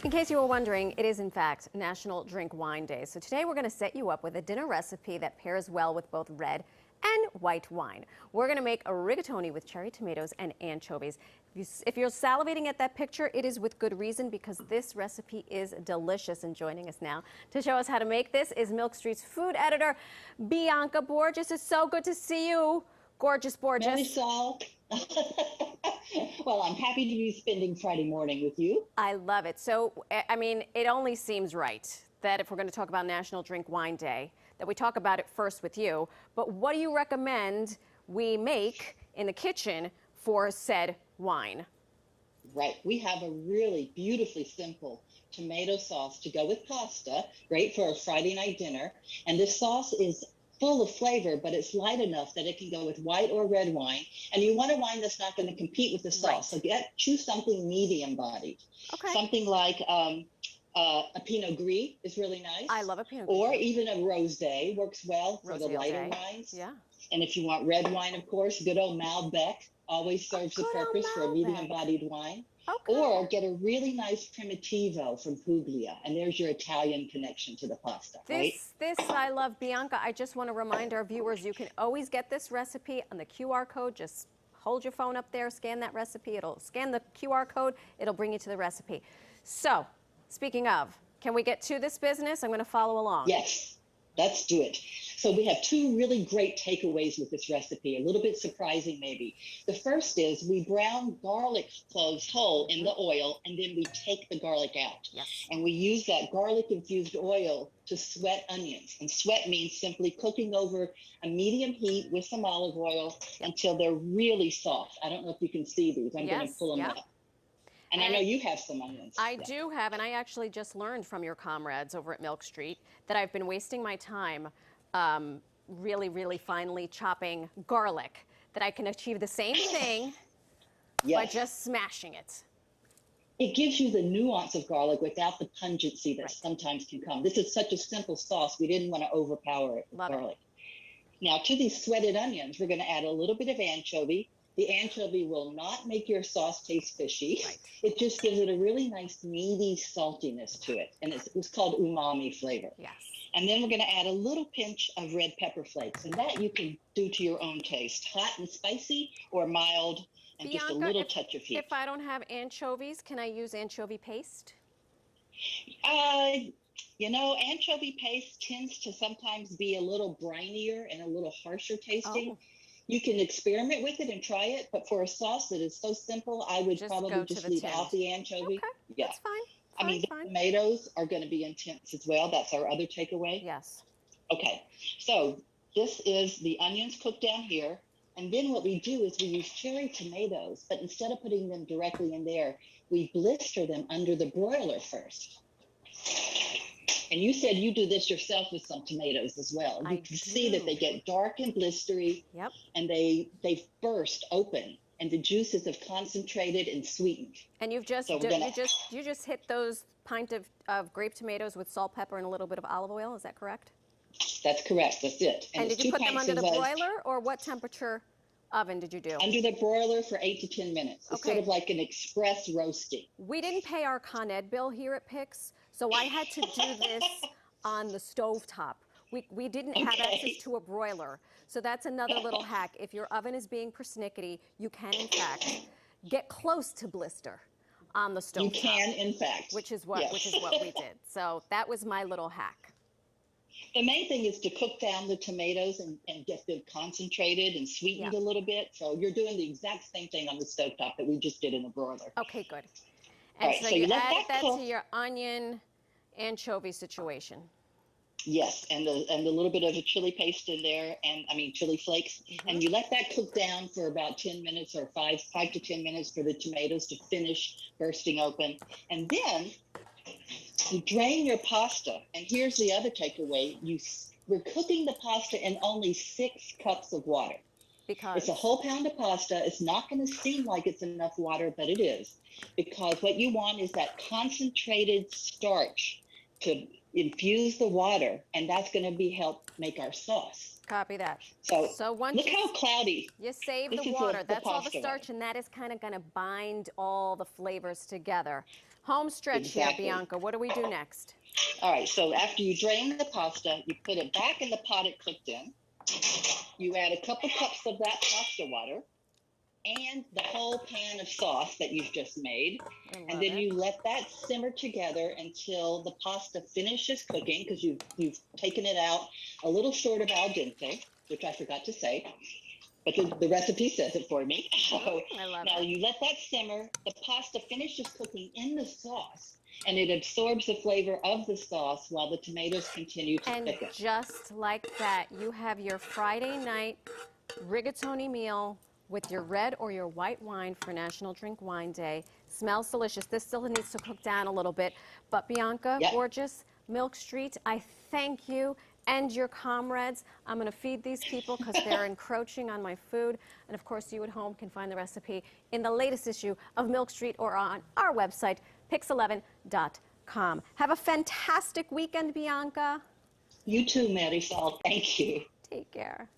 In case you were wondering, it is in fact National Drink Wine Day. So today we're going to set you up with a dinner recipe that pairs well with both red and white wine. We're going to make a rigatoni with cherry tomatoes and anchovies. If you're salivating at that picture, it is with good reason because this recipe is delicious. And joining us now to show us how to make this is Milk Street's food editor, Bianca Borges. It's so good to see you, gorgeous Borges. Marisol. Well, I'm happy to be spending Friday morning with you. I love it. So, I mean, it only seems right that if we're going to talk about National Drink Wine Day, that we talk about it first with you. But what do you recommend we make in the kitchen for said wine? Right. We have a really beautifully simple tomato sauce to go with pasta, great for a Friday night dinner. And this sauce is full of flavor, but it's light enough that it can go with white or red wine. And you want a wine that's not going to compete with the sauce. Right. So choose something medium bodied. Okay. Something like a Pinot Gris is really nice. I love a Pinot Gris. Or even a Rosé works well for the lighter wines. Yeah. And if you want red wine, of course, good old Malbec always serves the purpose for a medium-bodied wine. Okay. Or get a really nice Primitivo from Puglia, and there's your Italian connection to the pasta, right? This I love, Bianca. I just want to remind our viewers, you can always get this recipe on the QR code. Just hold your phone up there, scan that recipe. It'll scan the QR code. It'll bring you to the recipe. So, speaking of, can we get to this business? I'm going to follow along. Yes, let's do it. So we have two really great takeaways with this recipe, a little bit surprising maybe. The first is we brown garlic cloves whole in the oil, and then we take the garlic out. Yes. And we use that garlic-infused oil to sweat onions. And sweat means simply cooking over a medium heat with some olive oil until they're really soft. I don't know if you can see these. I'm going to pull them up. And I know you have some onions. I do have, and I actually just learned from your comrades over at Milk Street that I've been wasting my time really finely chopping garlic, that I can achieve the same thing by just smashing it. It gives you the nuance of garlic without the pungency that sometimes can come. This is such a simple sauce, we didn't want to overpower it with garlic. Now, to these sweated onions, we're going to add a little bit of anchovy. The anchovy will not make your sauce taste fishy. Right. It just gives it a really nice, meaty saltiness to it. And it's called umami flavor. Yes. And then we're going to add a little pinch of red pepper flakes. And that you can do to your own taste. Hot and spicy or mild and Bianca, just a little touch of heat. If I don't have anchovies, can I use anchovy paste? You know, anchovy paste tends to sometimes be a little brinier and a little harsher tasting. Oh. You can experiment with it and try it, but for a sauce that is so simple, I would probably just leave out the anchovy. Okay, that's fine. I mean, the tomatoes are going to be intense as well. That's our other takeaway. Yes. Okay, so this is the onions cooked down here. And then what we do is we use cherry tomatoes, but instead of putting them directly in there, we blister them under the broiler first. And you said you do this yourself with some tomatoes as well. You can see that they get dark and blistery, and they burst open, and the juices have concentrated and sweetened. And you just hit those pint of grape tomatoes with salt, pepper, and a little bit of olive oil. Is that correct? That's correct. That's it. And did you put them under the broiler, or what temperature oven did you do? Under the broiler for 8 to 10 minutes. It's sort of like an express roasting. We didn't pay our Con Ed bill here at Pix, so I had to do this on the stovetop. We didn't have access to a broiler, so that's another little hack. If your oven is being persnickety, you can, in fact, get close to blister on the stovetop. You can, in fact. Which is what we did. So that was my little hack. The main thing is to cook down the tomatoes and get them concentrated and sweetened a little bit. So you're doing the exact same thing on the stovetop that we just did in the broiler. Okay, good. And so you add that to your onion anchovy situation. Yes, and the little bit of a chili paste in there, and chili flakes. And you let that cook down for about 10 minutes or 5 to 10 minutes for the tomatoes to finish bursting open. And then you drain your pasta, and here's the other takeaway. We're cooking the pasta in only 6 cups of water. Because it's a whole pound of pasta. It's not going to seem like it's enough water, but it is. Because what you want is that concentrated starch to infuse the water, and that's going to help make our sauce. Copy that. So once look how cloudy. You save the water. That's all the starch, and that is kind of going to bind all the flavors together. Home stretch Exactly. here, Bianca. What do we do next? All right, so after you drain the pasta, you put it back in the pot it cooked in. You add a couple cups of that pasta water and the whole pan of sauce that you've just made. And then you let that simmer together until the pasta finishes cooking, because you've taken it out a little short of al dente, which I forgot to say, but the recipe says it for me. So I love now it. you let that simmer, the pasta finishes cooking in the sauce, and it absorbs the flavor of the sauce while the tomatoes continue to And thicken. just like that, you have your Friday night rigatoni meal with your red or your white wine for National Drink Wine Day. Smells delicious. This still needs to cook down a little bit. But Bianca Yep. Borges, Milk Street, I thank you and your comrades. I'm going to feed these people because they're encroaching on my food. And of course, you at home can find the recipe in the latest issue of Milk Street or on our website, pix11.com. Have a fantastic weekend, Bianca. You too, Marisol. Thank you. Take care.